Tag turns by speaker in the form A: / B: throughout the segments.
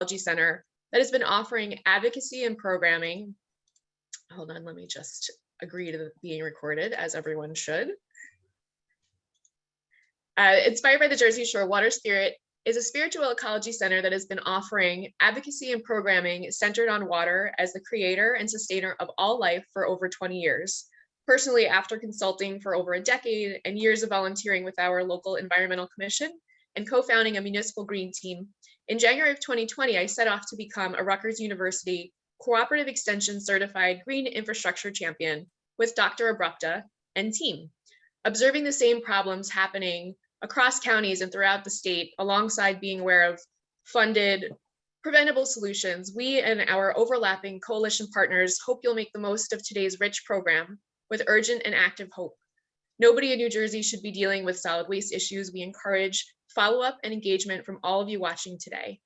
A: Ecology Center that has been offering advocacy and programming. Hold on, let me just agree to being recorded, as everyone should. Inspired by the Jersey Shore, Water Spirit is a spiritual ecology center that has been offering advocacy and programming centered on water as the creator and sustainer of all life for over 20 years. Personally, after consulting for over a decade and years of volunteering with our local environmental commission and co-founding a municipal green team, in January of 2020, I set off to become a Rutgers University Cooperative Extension Certified Green Infrastructure Champion with Dr. Abrupta and team, observing the same problems happening across counties and throughout the state, alongside being aware of funded, preventable solutions. We and our overlapping coalition partners hope you'll make the most of today's rich program with urgent and active hope. Nobody in New Jersey should be dealing with solid waste issues. We encourage follow-up and engagement from all of you watching today.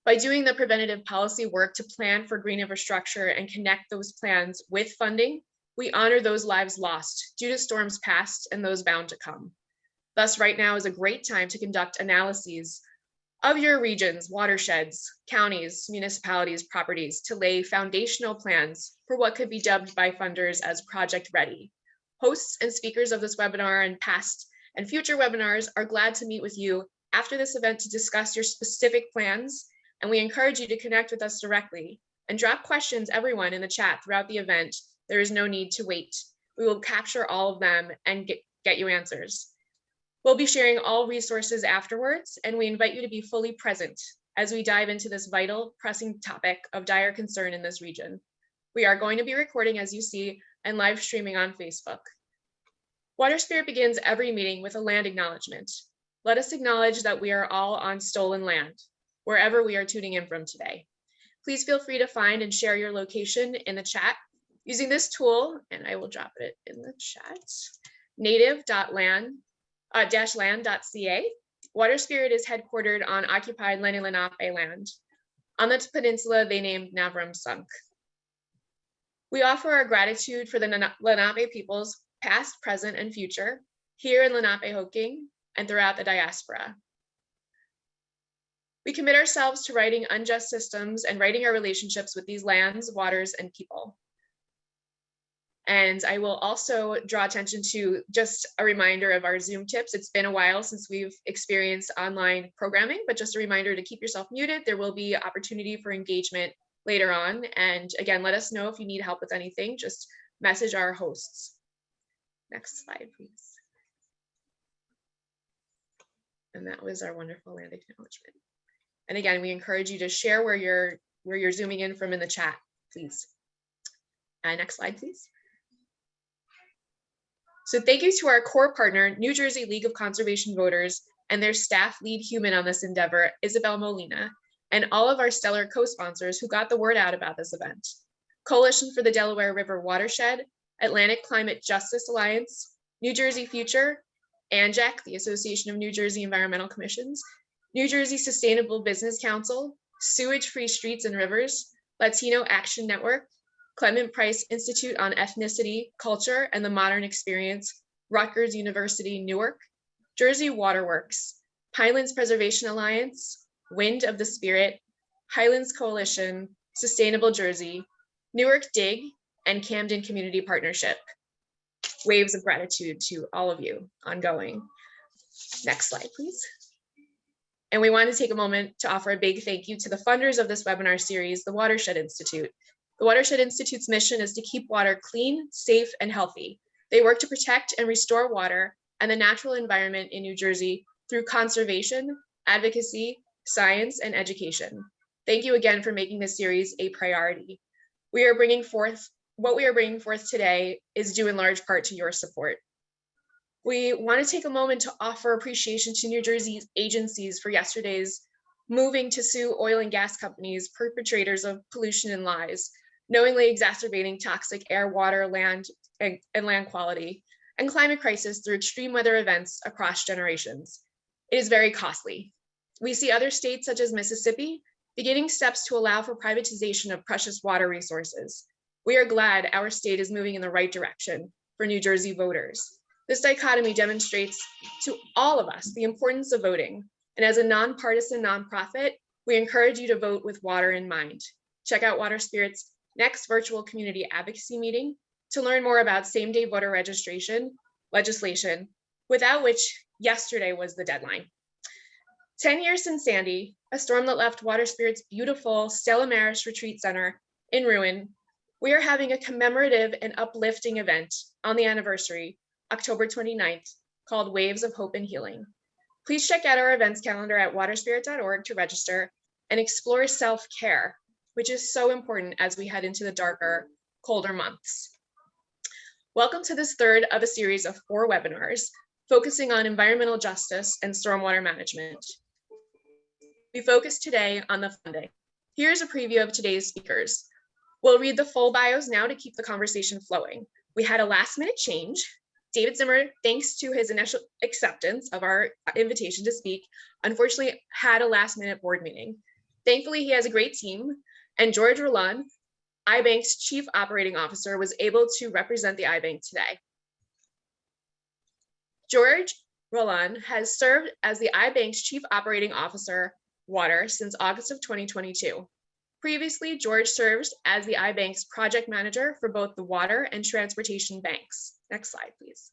A: By doing the preventative policy work to plan for green infrastructure and connect those plans with funding, we honor those lives lost due to storms past and those bound to come. Thus, right now is a great time to conduct analyses of your regions, watersheds, counties, municipalities, properties to lay foundational plans for what could be dubbed by funders as project ready. Hosts and speakers of this webinar and past and future webinars are glad to meet with you after this event to discuss your specific plans, and we encourage you to connect with us directly and drop questions, everyone, in the chat throughout the event. There is no need to wait. We will capture all of them and get you answers. We'll be sharing all resources afterwards, and we invite you to be fully present as we dive into this vital, pressing topic of dire concern in this region. We are going to be recording, as you see, and live streaming on Facebook. Water Spirit begins every meeting with a land acknowledgement. Let us acknowledge that we are all on stolen land, wherever we are tuning in from today. Please feel free to find and share your location in the chat using this tool, and I will drop it in the chat, native.land.ca. Water Spirit is headquartered on occupied Lenni Lenape land. On the peninsula, they named Navram Sunk. We offer our gratitude for the Lenape peoples, past, present, and future, here in Lenapehoking and throughout the diaspora. We commit ourselves to righting unjust systems and righting our relationships with these lands, waters, and people. And I will also draw attention to just a reminder of our Zoom tips. It's been a while since we've experienced online programming, but just a reminder to keep yourself muted. There will be opportunity for engagement later on. And again, let us know if you need help with anything, just message our hosts. Next slide, please. And that was our wonderful land acknowledgement. And again, we encourage you to share where you're zooming in from in the chat, please. Next slide, please. So thank you to our core partner, New Jersey League of Conservation Voters, and their staff lead human on this endeavor, Isabel Molina, and all of our stellar co-sponsors who got the word out about this event. Coalition for the Delaware River Watershed, Atlantic Climate Justice Alliance, New Jersey Future, ANJEC, the Association of New Jersey Environmental Commissions, New Jersey Sustainable Business Council, Sewage Free Streets and Rivers, Latino Action Network, Clement Price Institute on Ethnicity, Culture, and the Modern Experience, Rutgers University, Newark, Jersey Waterworks, Pinelands Preservation Alliance, Wind of the Spirit, Highlands Coalition, Sustainable Jersey, Newark Dig, and Camden Community Partnership. Waves of gratitude to all of you ongoing. Next slide, please. And we want to take a moment to offer a big thank you to the funders of this webinar series, the Watershed Institute. The Watershed Institute's mission is to keep water clean, safe, and healthy. They work to protect and restore water and the natural environment in New Jersey through conservation, advocacy, science, and education. Thank you again for making this series a priority. What we are bringing forth today is due in large part to your support. We want to take a moment to offer appreciation to New Jersey's agencies for yesterday's moving to sue oil and gas companies, perpetrators of pollution and lies, knowingly exacerbating toxic air, water, land, and land quality, and climate crisis through extreme weather events across generations. It is very costly. We see other states such as Mississippi beginning steps to allow for privatization of precious water resources. We are glad our state is moving in the right direction for New Jersey voters. This dichotomy demonstrates to all of us the importance of voting. And as a nonpartisan nonprofit, We encourage you to vote with water in mind. Check out Water Spirit's next virtual community advocacy meeting to learn more about same-day voter registration legislation, without which yesterday was the deadline. 10 years since Sandy, a storm that left Water Spirit's beautiful Stella Maris Retreat Center in ruin, we are having a commemorative and uplifting event on the anniversary, October 29th, called Waves of Hope and Healing. Please check out our events calendar at waterspirit.org to register and explore self-care, which is so important as we head into the darker, colder months. Welcome to this third of a series of 4 webinars focusing on environmental justice and stormwater management. We focus today on the funding. Here's a preview of today's speakers. We'll read the full bios now to keep the conversation flowing. We had a last-minute change. David Zimmer, thanks to his initial acceptance of our invitation to speak, unfortunately had a last-minute board meeting. Thankfully, he has a great team, and George Roland, iBank's Chief Operating Officer, was able to represent the iBank today. George Roland has served as the iBank's Chief Operating Officer, Water, since August of 2022. Previously, George served as the iBank's project manager for both the water and transportation banks. Next slide, please.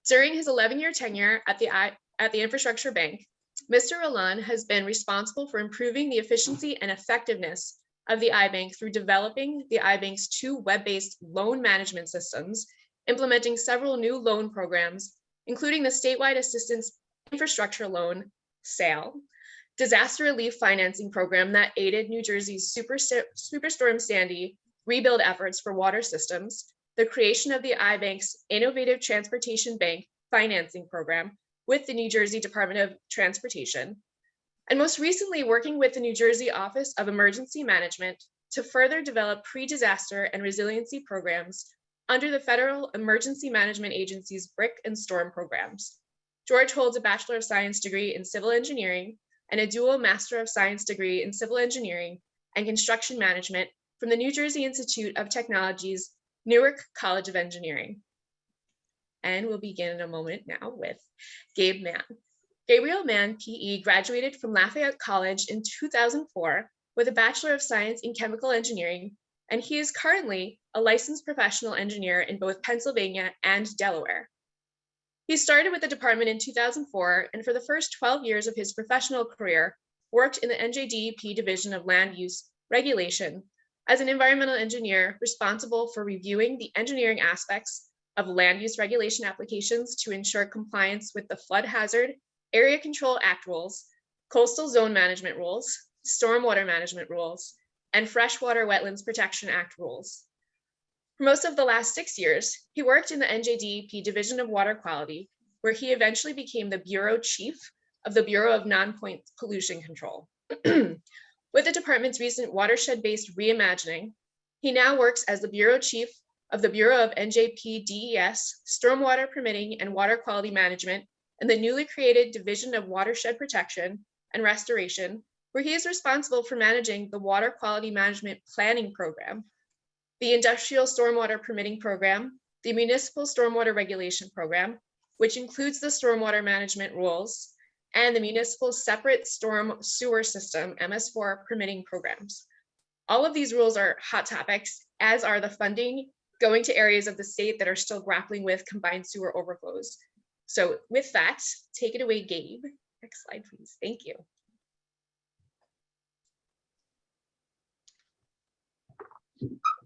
A: During his 11-year tenure at the Infrastructure Bank, Mr. Roland has been responsible for improving the efficiency and effectiveness of the iBank through developing the iBank's 2 web-based loan management systems, implementing several new loan programs, including the statewide assistance infrastructure loan, SAIL, disaster relief financing program that aided New Jersey's Superstorm Sandy rebuild efforts for water systems, the creation of the iBank's Innovative Transportation Bank financing program with the New Jersey Department of Transportation, and most recently working with the New Jersey Office of Emergency Management to further develop pre-disaster and resiliency programs under the Federal Emergency Management Agency's BRIC and STORM programs. George holds a Bachelor of Science degree in Civil Engineering and a dual Master of Science degree in Civil Engineering and Construction Management from the New Jersey Institute of Technology's Newark College of Engineering. And we'll begin in a moment now with Gabe Mann. Gabriel Mann, PE, graduated from Lafayette College in 2004 with a Bachelor of Science in Chemical Engineering, and he is currently a licensed professional engineer in both Pennsylvania and Delaware. He started with the department in 2004, and for the first 12 years of his professional career, worked in the NJDEP Division of Land Use Regulation as an environmental engineer responsible for reviewing the engineering aspects of land use regulation applications to ensure compliance with the Flood Hazard Area Control Act rules, Coastal Zone Management rules, Stormwater Management rules, and Freshwater Wetlands Protection Act rules. For most of the last 6 years, he worked in the NJDEP Division of Water Quality, where he eventually became the Bureau Chief of the Bureau of Non-Point Pollution Control. With the department's recent watershed-based reimagining, he now works as the Bureau Chief of the Bureau of NJPDES, Stormwater Permitting and Water Quality Management, and the newly created Division of Watershed Protection and Restoration, where he is responsible for managing the Water Quality Management Planning Program, the Industrial Stormwater Permitting Program, the Municipal Stormwater Regulation Program, which includes the Stormwater Management Rules, and the Municipal Separate Storm Sewer System, MS4 permitting programs. All of these rules are hot topics, as are the funding going to areas of the state that are still grappling with combined sewer overflows. So with that, take it away, Gabe. Next slide, please. Thank you.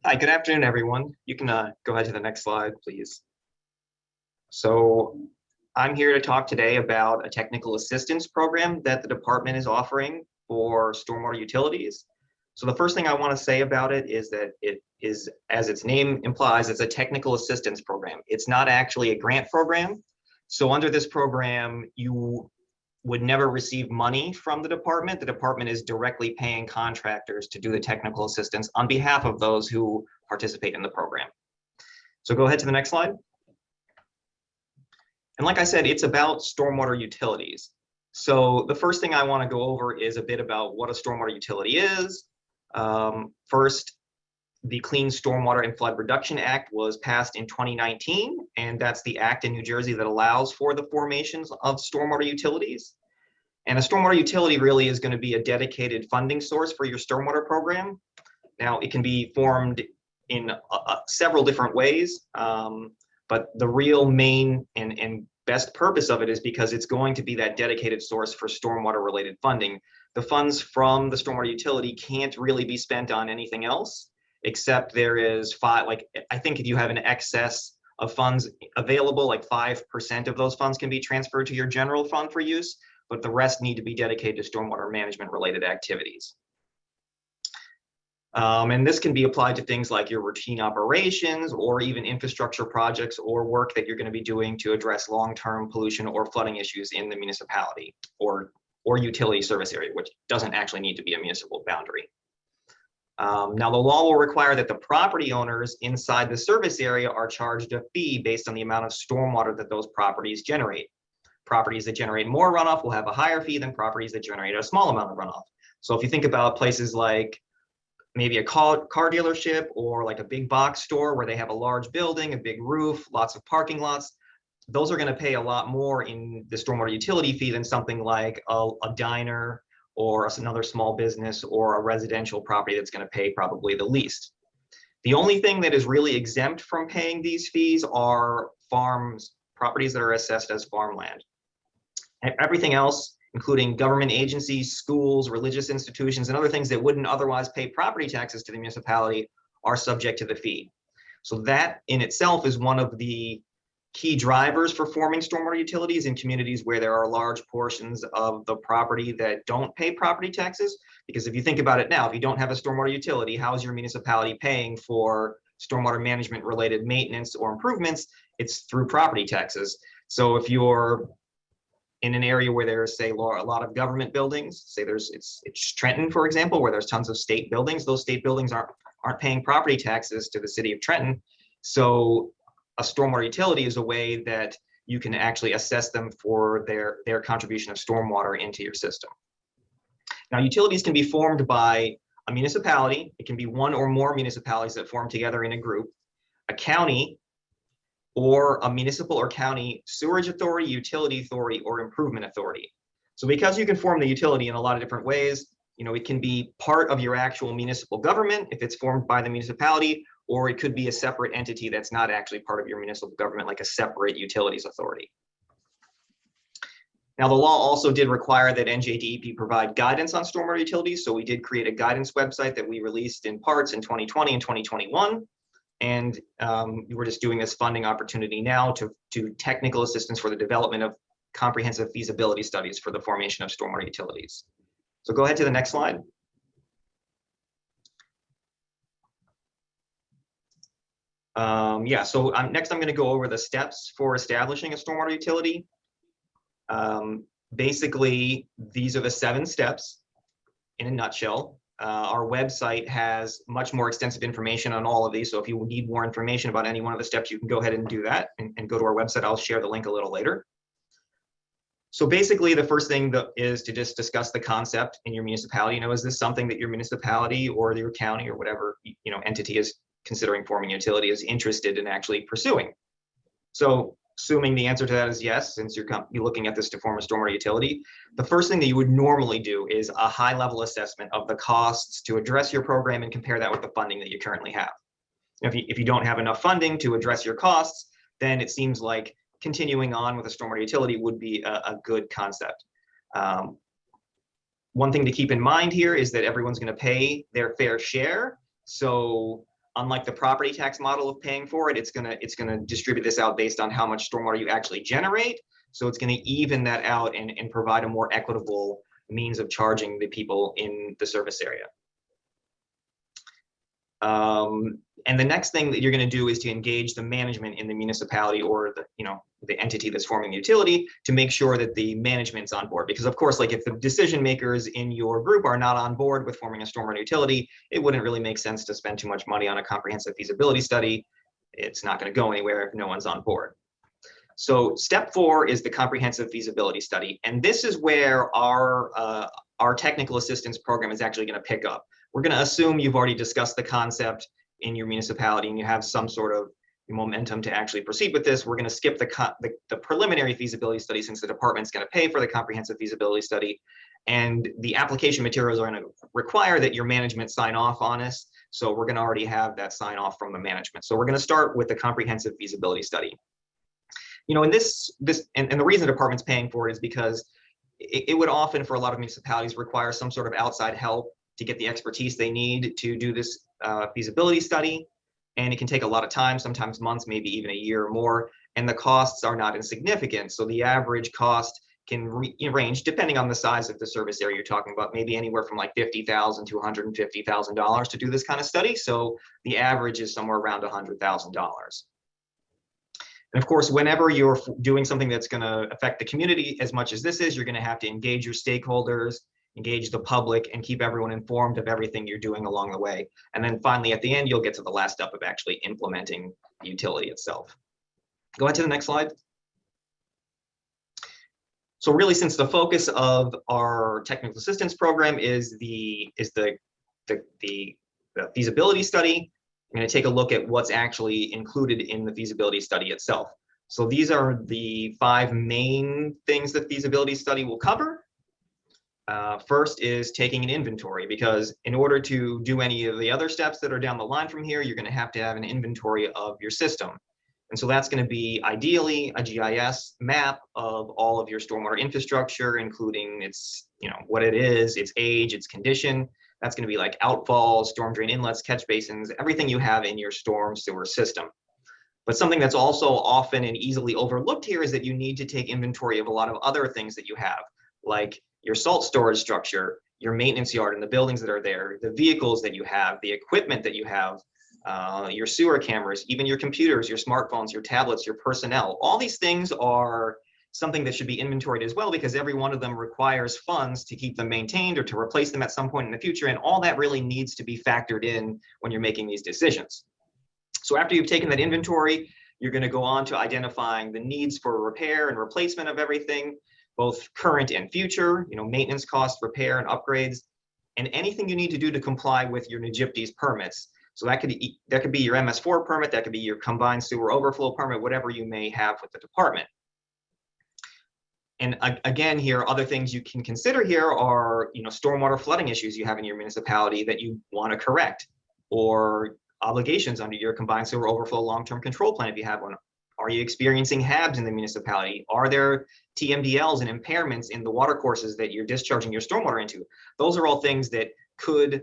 B: Hi, good afternoon, everyone. You can go ahead to the next slide, please. So I'm here to talk today about a technical assistance program that the department is offering for stormwater utilities. So the first thing I want to say about it is that it is, as its name implies, it's a technical assistance program. It's not actually a grant program. So under this program, you would never receive money from the department. The department is directly paying contractors to do the technical assistance on behalf of those who participate in the program. So go ahead to the next slide. And like I said, it's about stormwater utilities. So the first thing I want to go over is a bit about what a stormwater utility is. First, the Clean Stormwater and Flood Reduction Act was passed in 2019, and that's the act in New Jersey that allows for the formations of stormwater utilities. And a stormwater utility really is going to be a dedicated funding source for your stormwater program. Now, it can be formed in several different ways, but the real main and best purpose of it is because it's going to be that dedicated source for stormwater related funding. The funds from the stormwater utility can't really be spent on anything else, except there is I think if you have an excess of funds available, like 5% of those funds can be transferred to your general fund for use, but the rest need to be dedicated to stormwater management related activities. And this can be applied to things like your routine operations or even infrastructure projects or work that you're going to be doing to address long-term pollution or flooding issues in the municipality or utility service area, which doesn't actually need to be a municipal boundary. Now, the law will require that the property owners inside the service area are charged a fee based on the amount of stormwater that those properties generate. Properties that generate more runoff will have a higher fee than properties that generate a small amount of runoff. So if you think about places like maybe a car dealership or like a big box store where they have a large building, a big roof, lots of parking lots, those are going to pay a lot more in the stormwater utility fee than something like a diner or another small business or a residential property that's going to pay probably the least. The only thing that is really exempt from paying these fees are properties that are assessed as farmland. And everything else, including government agencies, schools, religious institutions, and other things that wouldn't otherwise pay property taxes to the municipality, are subject to the fee. So that in itself is one of the key drivers for forming stormwater utilities in communities where there are large portions of the property that don't pay property taxes. Because if you think about it now, if you don't have a stormwater utility, how is your municipality paying for stormwater management related maintenance or improvements? It's through property taxes. So if you're in an area where there's, say, a lot of government buildings, say it's Trenton, for example, where there's tons of state buildings, those state buildings aren't paying property taxes to the city of Trenton. So a stormwater utility is a way that you can actually assess them for their contribution of stormwater into your system. Now, utilities can be formed by a municipality. It can be one or more municipalities that form together in a group, a county, or a municipal or county sewerage authority, utility authority, or improvement authority. So because you can form the utility in a lot of different ways, it can be part of your actual municipal government if it's formed by the municipality, or it could be a separate entity that's not actually part of your municipal government, like a separate utilities authority. Now, the law also did require that NJDEP provide guidance on stormwater utilities. So we did create a guidance website that we released in parts in 2020 and 2021. And we're just doing this funding opportunity now to technical assistance for the development of comprehensive feasibility studies for the formation of stormwater utilities. So go ahead to the next slide. So next I'm going to go over the steps for establishing a stormwater utility. Basically, these are the 7 steps in a nutshell. Our website has much more extensive information on all of these. So if you need more information about any one of the steps, you can go ahead and do that and go to our website. I'll share the link a little later. So basically, the first thing is to just discuss the concept in your municipality. Is this something that your municipality or your county or whatever entity is considering forming a utility is interested in actually pursuing? So assuming the answer to that is yes, since you're looking at this to form a stormwater utility, the first thing that you would normally do is a high-level assessment of the costs to address your program and compare that with the funding that you currently have. If you don't have enough funding to address your costs, then it seems like continuing on with a stormwater utility would be a good concept. One thing to keep in mind here is that everyone's going to pay their fair share. So unlike the property tax model of paying for it, it's gonna distribute this out based on how much stormwater you actually generate. So it's going to even that out and provide a more equitable means of charging the people in the service area. And the next thing that you're going to do is to engage the management in the municipality or the entity that's forming the utility to make sure that the management's on board. Because of course, like if the decision makers in your group are not on board with forming a stormwater utility, it wouldn't really make sense to spend too much money on a comprehensive feasibility study. It's not going to go anywhere if no one's on board. So step 4 is the comprehensive feasibility study. And this is where our technical assistance program is actually going to pick up. We're going to assume you've already discussed the concept in your municipality and you have some sort of momentum to actually proceed with this. We're going to skip the preliminary feasibility study since the department's going to pay for the comprehensive feasibility study. And the application materials are going to require that your management sign off on this. So we're going to already have that sign off from the management. So we're going to start with the comprehensive feasibility study. You know, and the reason the department's paying for it is because it would often, for a lot of municipalities, require some sort of outside help to get the expertise they need to do this feasibility study. And it can take a lot of time, sometimes months, maybe even a year or more. And the costs are not insignificant. So the average cost can range, depending on the size of the service area you're talking about, maybe anywhere from like $50,000 to $150,000 to do this kind of study. So the average is somewhere around $100,000. And of course, whenever you're doing something that's going to affect the community as much as this is, you're going to have to engage your stakeholders, engage the public, and keep everyone informed of everything you're doing along the way. And then finally, at the end, you'll get to the last step of actually implementing the utility itself. Go ahead to the next slide. So really, since the focus of our technical assistance program is the feasibility study, I'm going to take a look at what's actually included in the feasibility study itself. So these are the 5 main things the feasibility study will cover. First is taking an inventory, because in order to do any of the other steps that are down the line from here, you're going to have an inventory of your system. And so that's going to be ideally a GIS map of all of your stormwater infrastructure, including its, what it is, its age, its condition. That's going to be like outfalls, storm drain inlets, catch basins, everything you have in your storm sewer system. But something that's also often and easily overlooked here is that you need to take inventory of a lot of other things that you have, like your salt storage structure, your maintenance yard and the buildings that are there, the vehicles that you have, the equipment that you have, your sewer cameras, even your computers, your smartphones, your tablets, your personnel. All these things are something that should be inventoried as well, because every one of them requires funds to keep them maintained or to replace them at some point in the future. And all that really needs to be factored in when you're making these decisions. So after you've taken that inventory, you're going to go on to identifying the needs for repair and replacement of everything, both current and future, maintenance costs, repair and upgrades, and anything you need to do to comply with your Mgmt permits. So that could be your MS4 permit, that could be your combined sewer overflow permit, whatever you may have with the department. And again, here, other things you can consider here are, stormwater flooding issues you have in your municipality that you want to correct, or obligations under your combined sewer overflow long-term control plan if you have one. Are you experiencing HABs in the municipality? Are there TMDLs and impairments in the water courses that you're discharging your stormwater into? Those are all things that could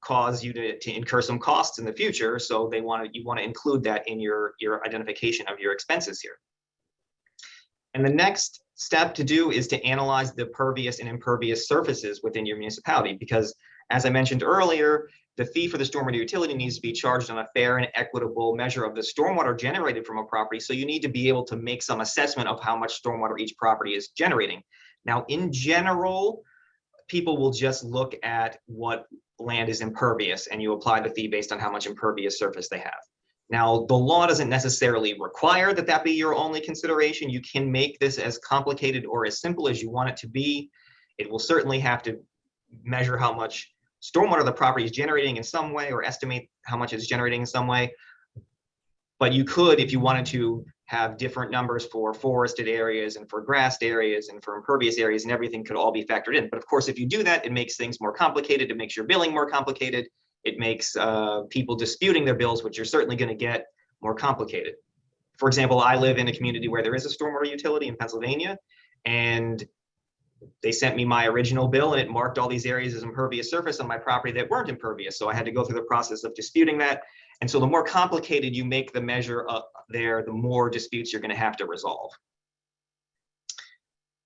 B: cause you to incur some costs in the future. So you want to include that in your identification of your expenses here. And the next step to do is to analyze the pervious and impervious surfaces within your municipality, because as I mentioned earlier, the fee for the stormwater utility needs to be charged on a fair and equitable measure of the stormwater generated from a property. So you need to be able to make some assessment of how much stormwater each property is generating. Now, in general, people will just look at what land is impervious, and you apply the fee based on how much impervious surface they have. Now, the law doesn't necessarily require that be your only consideration. You can make this as complicated or as simple as you want it to be. It will certainly have to measure how much stormwater the property is generating in some way, or estimate how much it's generating in some way. But you could, if you wanted to, have different numbers for forested areas and for grassed areas and for impervious areas, and everything could all be factored in. But of course, if you do that, it makes things more complicated. It makes your billing more complicated. It makes people disputing their bills, which you're certainly going to get, more complicated. For example, I live in a community where there is a stormwater utility in Pennsylvania, and they sent me my original bill, and it marked all these areas as impervious surface on my property that weren't impervious. So I had to go through the process of disputing that. And so the more complicated you make the measure up there, the more disputes you're going to have to resolve.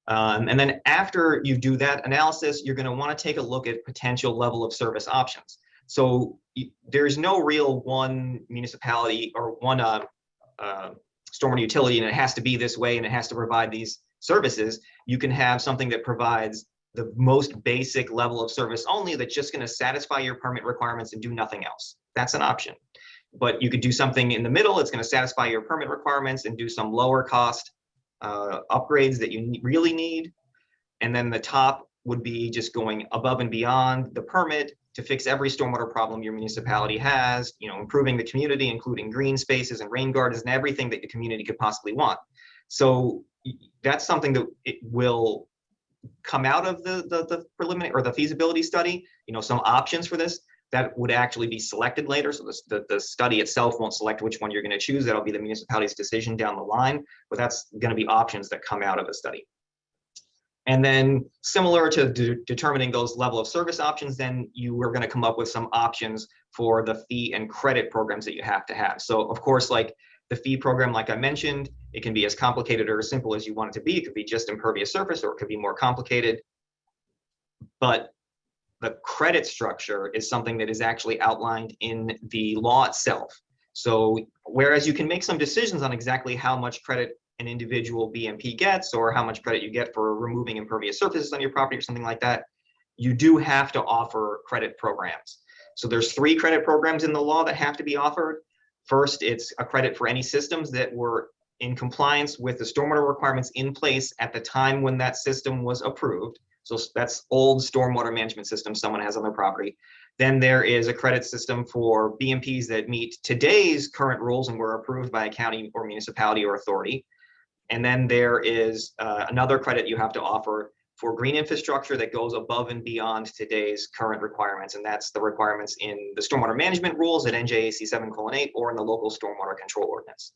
B: And then after you do that analysis, you're going to want to take a look at potential level of service options. So there's no real one municipality or one stormwater utility, and it has to be this way, and it has to provide these services. You can have something that provides the most basic level of service only, that's just going to satisfy your permit requirements and do nothing else. That's an option. But you could do something in the middle. It's going to satisfy your permit requirements and do some lower cost upgrades that you really need. And then the top would be just going above and beyond the permit to fix every stormwater problem your municipality has, improving the community, including green spaces and rain gardens and everything that the community could possibly want. So that's something that it will come out of the preliminary or the feasibility study, some options for this that would actually be selected later. So the study itself won't select which one you're going to choose. That'll be the municipality's decision down the line, but that's going to be options that come out of the study. And then similar to determining those level of service options, then you are going to come up with some options for the fee and credit programs that you have to have. So of course, like the fee program, like I mentioned, it can be as complicated or as simple as you want it to be. It could be just impervious surface, or it could be more complicated. But the credit structure is something that is actually outlined in the law itself. So whereas you can make some decisions on exactly how much credit an individual BMP gets, or how much credit you get for removing impervious surfaces on your property or something like that, you do have to offer credit programs. So there's 3 credit programs in the law that have to be offered. First, it's a credit for any systems that were in compliance with the stormwater requirements in place at the time when that system was approved. So that's old stormwater management system someone has on their property. Then there is a credit system for BMPs that meet today's current rules and were approved by a county or municipality or authority. And then there is another credit you have to offer for green infrastructure that goes above and beyond today's current requirements. And that's the requirements in the stormwater management rules at NJAC 7:8 or in the local stormwater control ordinance.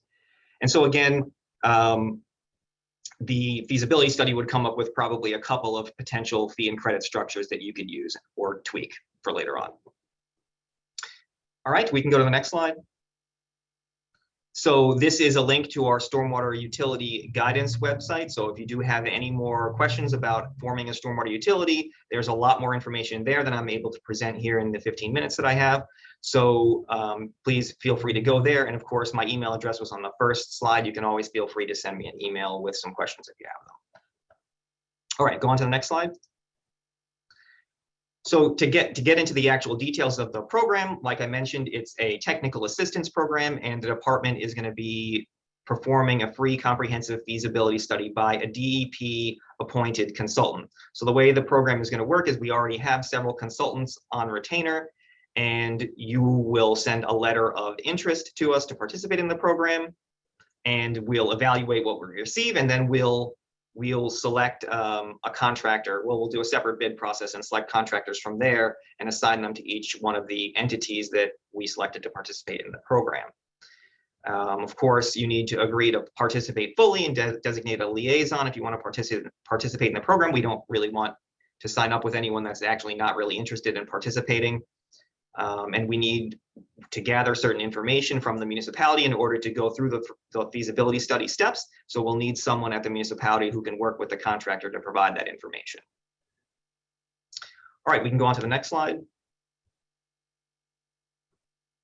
B: And so again, the feasibility study would come up with probably a couple of potential fee and credit structures that you could use or tweak for later on. All right, we can go to the next slide. So this is a link to our stormwater utility guidance website. So if you do have any more questions about forming a stormwater utility, there's a lot more information there than I'm able to present here in the 15 minutes that I have. So please feel free to go there. And of course, my email address was on the first slide. You can always feel free to send me an email with some questions if you have them. All right, go on to the next slide. So to get into the actual details of the program, like I mentioned, it's a technical assistance program, and the department is going to be performing a free comprehensive feasibility study by a DEP appointed consultant. So the way the program is going to work is we already have several consultants on retainer, and you will send a letter of interest to us to participate in the program, and we'll evaluate what we receive, and then we'll select a contractor. We'll do a separate bid process and select contractors from there and assign them to each one of the entities that we selected to participate in the program. Of course, you need to agree to participate fully and designate a liaison if you want to participate in the program. We don't really want to sign up with anyone that's actually not really interested in participating. And we need to gather certain information from the municipality in order to go through the feasibility study steps. So we'll need someone at the municipality who can work with the contractor to provide that information. All right, we can go on to the next slide.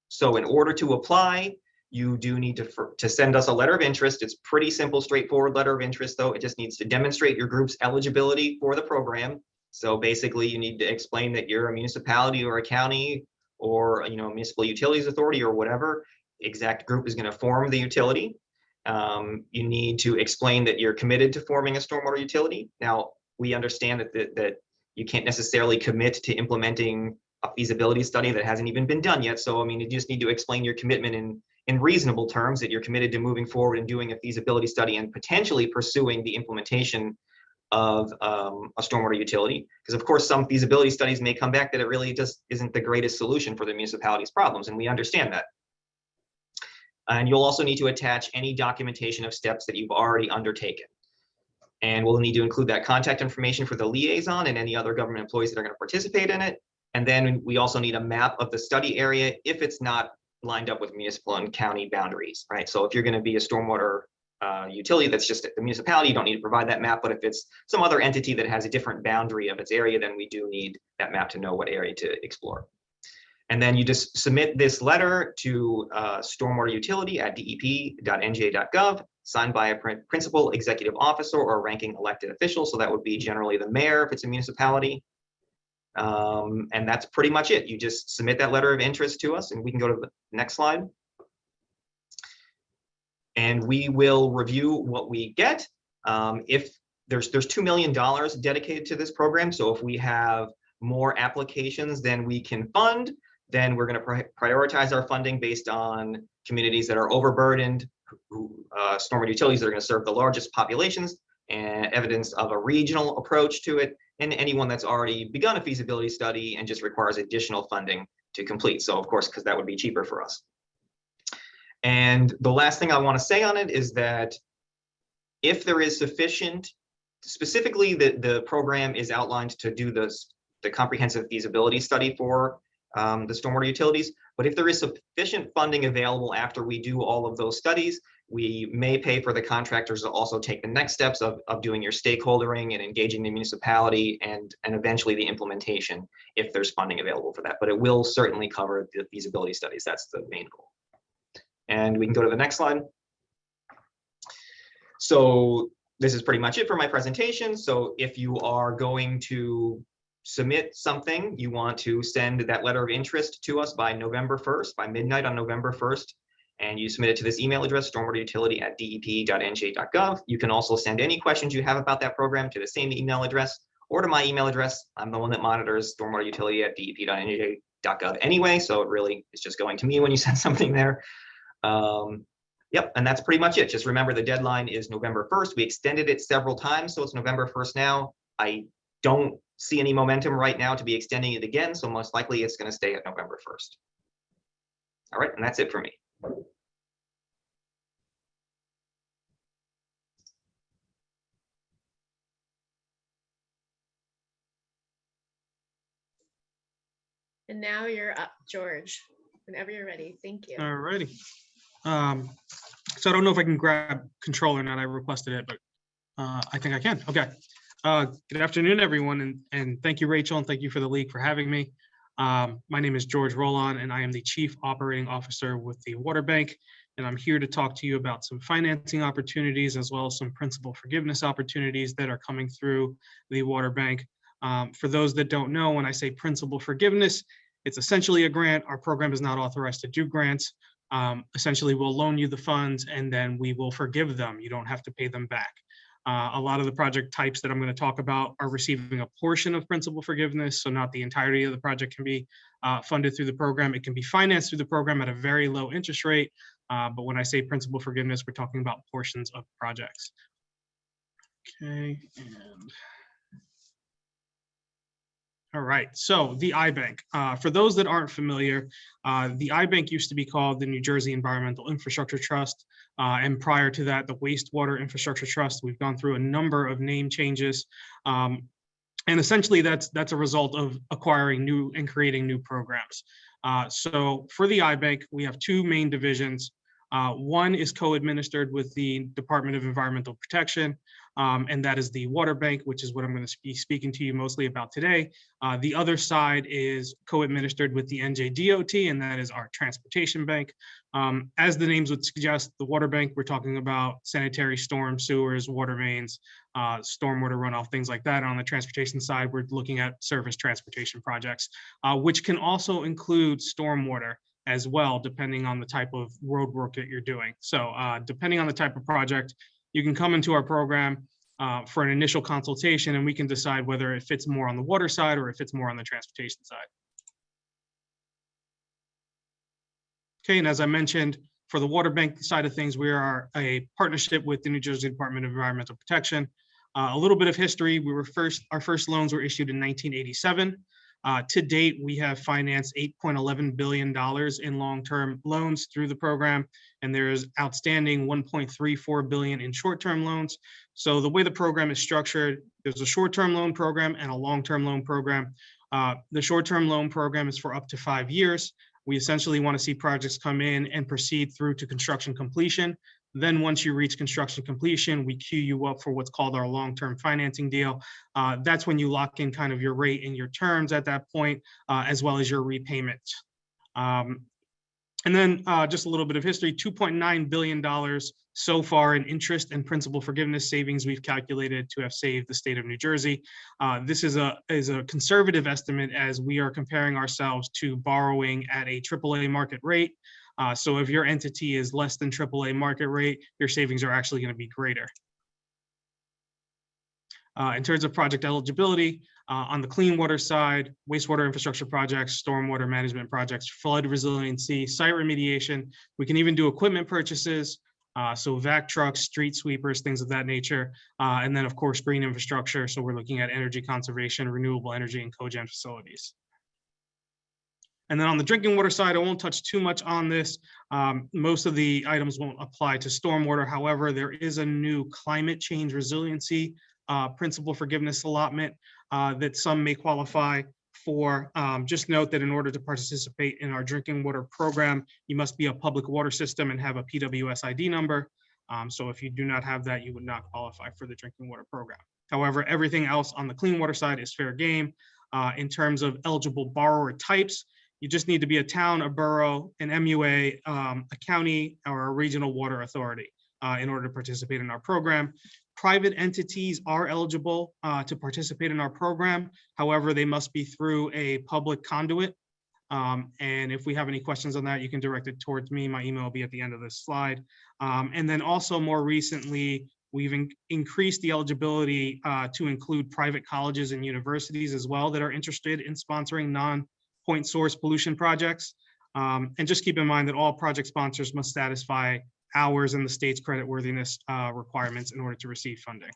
B: So in order to apply, you do need to send us a letter of interest. It's pretty simple, straightforward letter of interest, though. It just needs to demonstrate your group's eligibility for the program. So basically, you need to explain that you're a municipality or a county or a municipal utilities authority or whatever exact group is going to form the utility. You need to explain that you're committed to forming a stormwater utility. Now, we understand that you can't necessarily commit to implementing a feasibility study that hasn't even been done yet. So, I mean, you just need to explain your commitment in reasonable terms, that you're committed to moving forward and doing a feasibility study and potentially pursuing the implementation of a stormwater utility. Because of course, some feasibility studies may come back that it really just isn't the greatest solution for the municipality's problems, and we understand that. And you'll also need to attach any documentation of steps that you've already undertaken. And we'll need to include that contact information for the liaison and any other government employees that are going to participate in it. And then we also need a map of the study area if it's not lined up with municipal and county boundaries, right? So if you're going to be a stormwater utility that's just the municipality, you don't need to provide that map. But if it's some other entity that has a different boundary of its area, then we do need that map to know what area to explore. And then you just submit this letter to stormwaterutility@dep.nja.gov, signed by a principal executive officer or ranking elected official. So that would be generally the mayor if it's a municipality. And that's pretty much it. You just submit that letter of interest to us, and we can go to the next slide. And we will review what we get. If there's $2 million dedicated to this program. So if we have more applications than we can fund, then we're going to prioritize our funding based on communities that are overburdened, stormwater utilities that are going to serve the largest populations, and evidence of a regional approach to it, and anyone that's already begun a feasibility study and just requires additional funding to complete. So of course, because that would be cheaper for us. And the last thing I want to say on it is that if there is sufficient, specifically the program is outlined to do the comprehensive feasibility study for the stormwater utilities, but if there is sufficient funding available after we do all of those studies, we may pay for the contractors to also take the next steps of doing your stakeholdering and engaging the municipality and eventually the implementation if there's funding available for that. But it will certainly cover the feasibility studies. That's the main goal. And we can go to the next slide. So this is pretty much it for my presentation. So if you are going to submit something, you want to send that letter of interest to us by November 1st, by midnight on November 1st. And you submit it to this email address, stormwaterutility@dep.nj.gov. You can also send any questions you have about that program to the same email address or to my email address. I'm the one that monitors stormwaterutility@dep.nj.gov anyway, so it really is just going to me when you send something there. Yep, and that's pretty much it. Just remember the deadline is November 1st. We extended it several times, so it's November 1st now. I don't see any momentum right now to be extending it again, so most likely it's going to stay at November 1st. All right, and that's it for me.
A: And now you're up, George, whenever you're ready. Thank you.
C: All righty. So I don't know if I can grab control or not. I requested it, but I think I can. Okay. Good afternoon, everyone, and thank you, Rachel, and thank you for the league for having me. My name is George Rollon, and I am the Chief Operating Officer with the Water Bank, and I'm here to talk to you about some financing opportunities as well as some principal forgiveness opportunities that are coming through the Water Bank. For those that don't know, when I say principal forgiveness, it's essentially a grant. Our program is not authorized to do grants. Essentially, we'll loan you the funds and then we will forgive them. You don't have to pay them back. A lot of the project types that I'm going to talk about are receiving a portion of principal forgiveness, so not the entirety of the project can be funded through the program. It can be financed through the program at a very low interest rate, but when I say principal forgiveness, we're talking about portions of projects. Okay, and all right, so the iBank. For those that aren't familiar, the iBank used to be called the New Jersey Environmental Infrastructure Trust, and prior to that, the Wastewater Infrastructure Trust. We've gone through a number of name changes, and essentially that's a result of acquiring new and creating new programs. So for the iBank, we have two main divisions. One is co-administered with the Department of Environmental Protection, and that is the Water Bank, which is what I'm going to be speaking to you mostly about today. The other side is co-administered with the NJDOT, and that is our Transportation Bank. As the names would suggest, the Water Bank, we're talking about sanitary, storm, sewers, water mains, stormwater runoff, things like that. On the transportation side, we're looking at surface transportation projects, which can also include stormwater as well, depending on the type of road work that you're doing. So depending on the type of project, you can come into our program for an initial consultation, and we can decide whether it fits more on the water side or it fits more on the transportation side. Okay, and as I mentioned, for the Water Bank side of things, we are a partnership with the New Jersey Department of Environmental Protection. A little bit of history, our first loans were issued in 1987. To date, we have financed $8.11 billion in long-term loans through the program, and there's outstanding $1.34 billion in short-term loans. So the way the program is structured, there's a short-term loan program and a long-term loan program. The short-term loan program is for up to 5 years. We essentially want to see projects come in and proceed through to construction completion. Then once you reach construction completion, we queue you up for what's called our long-term financing deal. That's when you lock in kind of your rate and your terms at that point, as well as your repayment. And then just a little bit of history, $2.9 billion so far in interest and principal forgiveness savings we've calculated to have saved the state of New Jersey. This is a conservative estimate as we are comparing ourselves to borrowing at a AAA market rate. So if your entity is less than AAA market rate, your savings are actually going to be greater. In terms of project eligibility, On the clean water side, wastewater infrastructure projects, stormwater management projects, flood resiliency, site remediation. We can even do equipment purchases, so vac trucks, street sweepers, things of that nature. And then, of course, green infrastructure. So we're looking at energy conservation, renewable energy, and cogen facilities. And then on the drinking water side, I won't touch too much on this. Most of the items won't apply to stormwater. However, there is a new climate change resiliency principal forgiveness allotment that some may qualify for. Just note that in order to participate in our drinking water program, you must be a public water system and have a PWS ID number. So if you do not have that, you would not qualify for the drinking water program. However, everything else on the clean water side is fair game. In terms of eligible borrower types, you just need to be a town, a borough, an MUA, a county, or a regional water authority in order to participate in our program. Private entities are eligible to participate in our program. However, they must be through a public conduit. And if we have any questions on that, you can direct it towards me. My email will be at the end of this slide. And then also more recently, we've increased the eligibility to include private colleges and universities as well that are interested in sponsoring non-point source pollution projects. And just keep in mind that all project sponsors must satisfy ours and the state's creditworthiness requirements in order to receive funding.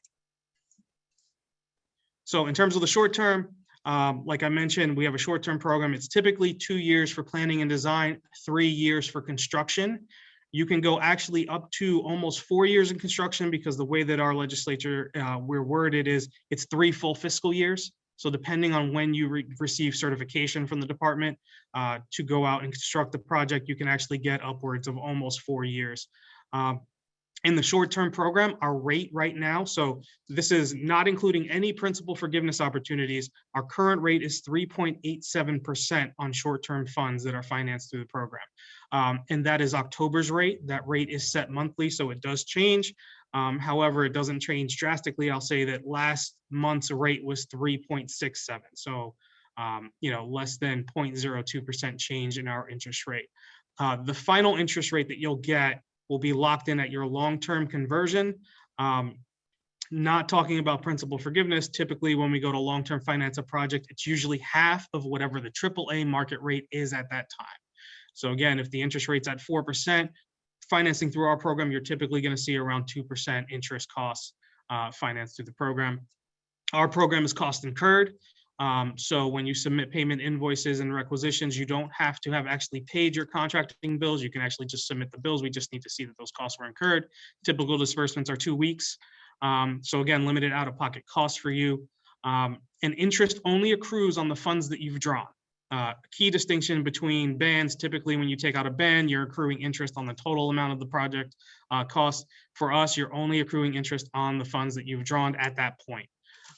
C: So in terms of the short term, like I mentioned, we have a short-term program. It's typically 2 years for planning and design, 3 years for construction. You can go actually up to almost 4 years in construction because the way that our legislature, we're worded is it's 3 full fiscal years. So depending on when you receive certification from the department to go out and construct the project, you can actually get upwards of almost 4 years. In the short-term program, our rate right now, so this is not including any principal forgiveness opportunities, our current rate is 3.87% on short-term funds that are financed through the program. And that is October's rate. That rate is set monthly, so it does change. However, it doesn't change drastically. I'll say that last month's rate was 3.67. So, less than 0.02% change in our interest rate. The final interest rate that you'll get will be locked in at your long-term conversion. Not talking about principal forgiveness. Typically, when we go to long-term finance a project, it's usually half of whatever the AAA market rate is at that time. So again, if the interest rate's at 4%, financing through our program, you're typically going to see around 2% interest costs financed through the program. Our program is cost incurred. So when you submit payment invoices and requisitions, you don't have to have actually paid your contracting bills. You can actually just submit the bills. We just need to see that those costs were incurred. Typical disbursements are 2 weeks. So again, limited out-of-pocket costs for you. And interest only accrues on the funds that you've drawn. Key distinction between bands, typically when you take out a band, you're accruing interest on the total amount of the project cost. For us, you're only accruing interest on the funds that you've drawn at that point.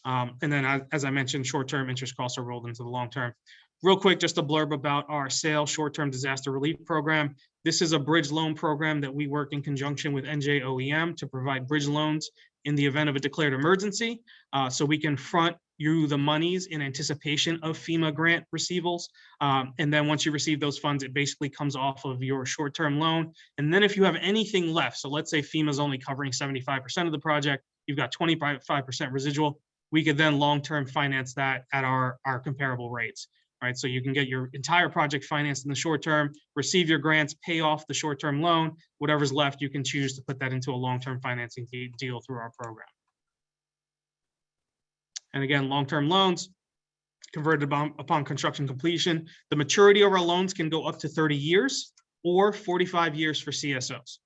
C: And then, as I mentioned, short-term interest costs are rolled into the long-term. Real quick, just a blurb about our SAIL short-term disaster relief program. This is a bridge loan program that we work in conjunction with NJOEM to provide bridge loans in the event of a declared emergency. So we can front you the monies in anticipation of FEMA grant receivals. And then once you receive those funds, it basically comes off of your short-term loan. And then if you have anything left, so let's say FEMA is only covering 75% of the project, you've got 25% residual, we could then long-term finance that at our comparable rates, right? So you can get your entire project financed in the short term, receive your grants, pay off the short-term loan, whatever's left, you can choose to put that into a long-term financing deal through our program. And again, long-term loans converted upon construction completion. The maturity of our loans can go up to 30 years or 45 years for CSOs.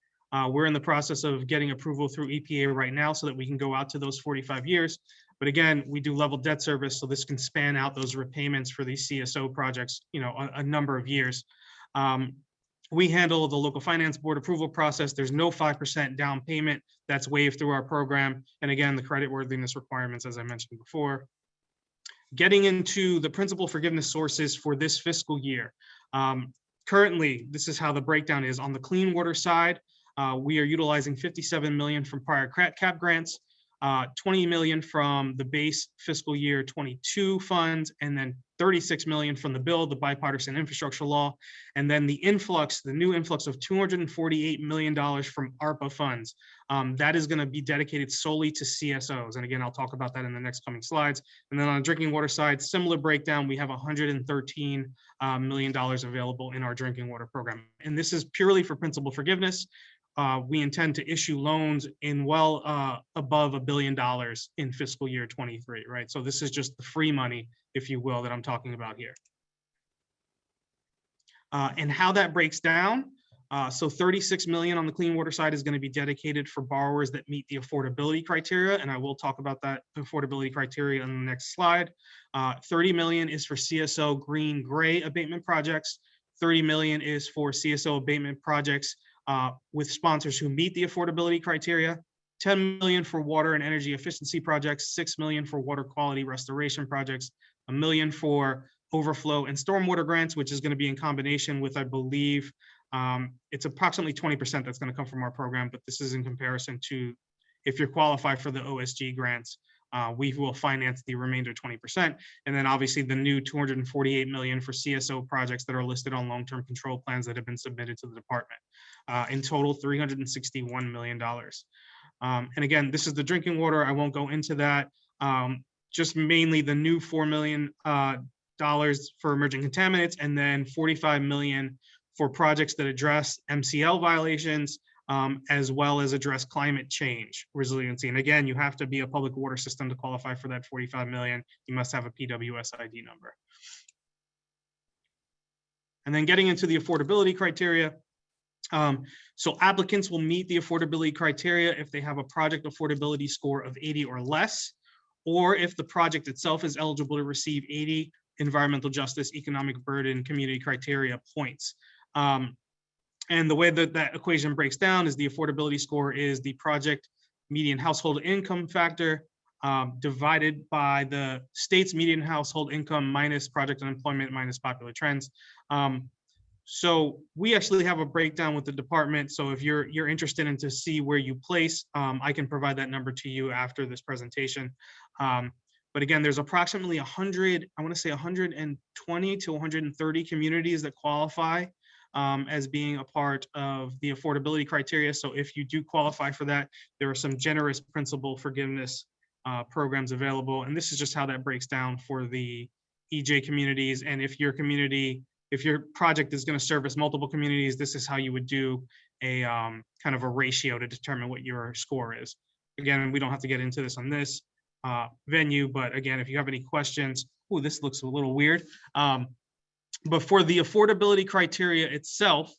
C: We're in the process of getting approval through EPA right now so that we can go out to those 45 years. But again, we do level debt service, so this can span out those repayments for these CSO projects, a number of years. We handle the local finance board approval process. There's no 5% down payment that's waived through our program. And again, the creditworthiness requirements, as I mentioned before. Getting into the principal forgiveness sources for this fiscal year. Currently, this is how the breakdown is. On the clean water side, we are utilizing $57 million from prior cap grants, $20 million from the base fiscal year 22 funds, and then $36 million from the bill, the bipartisan infrastructure law, and then the new influx of $248 million from ARPA funds. That is going to be dedicated solely to CSOs. And again, I'll talk about that in the next coming slides. And then on the drinking water side, similar breakdown, we have $113 million available in our drinking water program. And this is purely for principal forgiveness. We intend to issue loans in well above $1 billion in fiscal year 23, right? So this is just the free money, if you will, that I'm talking about here. And how that breaks down. So 36 million on the clean water side is going to be dedicated for borrowers that meet the affordability criteria. And I will talk about that affordability criteria on the next slide. 30 million is for CSO green gray abatement projects. 30 million is for CSO abatement projects with sponsors who meet the affordability criteria. 10 million for water and energy efficiency projects, 6 million for water quality restoration projects, $1 million for overflow and stormwater grants, which is going to be in combination with, I believe, it's approximately 20% that's going to come from our program, but this is in comparison to if you're qualified for the OSG grants, we will finance the remainder 20%. And then obviously the new 248 million for CSO projects that are listed on long-term control plans that have been submitted to the department. In total, $361 million. And again, this is the drinking water. I won't go into that. Just mainly the new $4 million for emerging contaminants, and then 45 million for projects that address MCL violations, as well as address climate change resiliency. And again, you have to be a public water system to qualify for that 45 million. You must have a PWS ID number. And then getting into the affordability criteria. So applicants will meet the affordability criteria if they have a project affordability score of 80 or less, or if the project itself is eligible to receive 80 environmental justice, economic burden, community criteria points. And the way that that equation breaks down is the affordability score is the project median household income factor divided by the state's median household income minus project unemployment minus popular trends. So we actually have a breakdown with the department. So if you're interested in to see where you place, I can provide that number to you after this presentation. But again, there's approximately 100, I want to say 120 to 130 communities that qualify as being a part of the affordability criteria. So if you do qualify for that, there are some generous principal forgiveness programs available. And this is just how that breaks down for the EJ communities. And if your community, if your project is going to service multiple communities, this is how you would do a kind of a ratio to determine what your score is. Again, we don't have to get into this on this venue, but again, if you have any questions, oh, this looks a little weird. But for the affordability criteria itself,